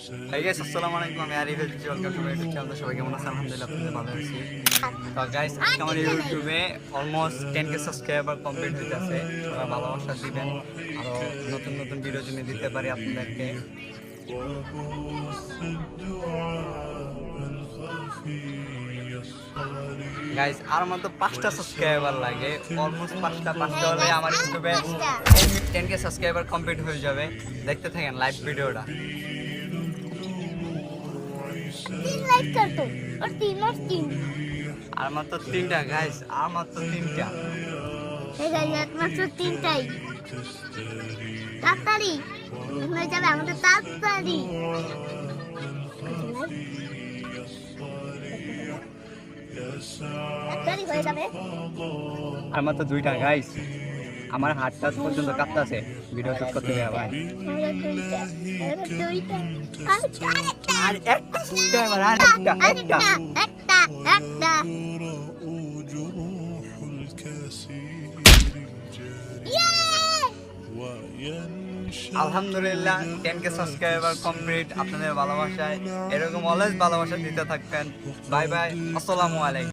Hey guys, আসসালামু আলাইকুম। আমি Arif LG, welcome to my YouTube channel. সবাই কেমন আছেন? আলহামদুলিল্লাহ, আপনাদের ভালো আছি। তো গাইস, আজকে আমার ইউটিউবে অলমোস্ট 10k সাবস্ক্রাইবার কমপ্লিট হইতাছে। সবাই ভালোবাসা দিবেন, আরো নতুন নতুন ভিডিও জন্য দিতে পারি আপনাদেরকে। গাইস, আর মাত্র 5টা সাবস্ক্রাইবার লাগে। অলমোস্ট 5টা হলে আমার ইউটিউবে 10k সাবস্ক্রাইবার কমপ্লিট হয়ে যাবে। দেখতে থাকেন লাইভ ভিডিওটা। 3 लाइक कर दो और 3 আর মাত্র 3টা গাইস, আর মাত্র 3টা। हे गाइस মাত্র 3টাই তাড়াতাড়ি হয়ে যাবে আমাদের তাড়াতাড়ি তাড়াতাড়ি হয়ে যাবে আর মাত্র 2টা গাইস। আমার হাতটা পর্যন্ত কাঁপতাছে ভিডিও শুট করতে গিয়ে ভাই। আর একটা সাবস্ক্রাইবার, আর একটা আলহামদুলিল্লাহ 10k সাবস্ক্রাইবার কমপ্লিট। আপনাদের ভালোবাসায় এরকম অলওয়েজ ভালোবাসা দিতে থাকবেন। বাই বাই, আসসালামু আলাইকুম।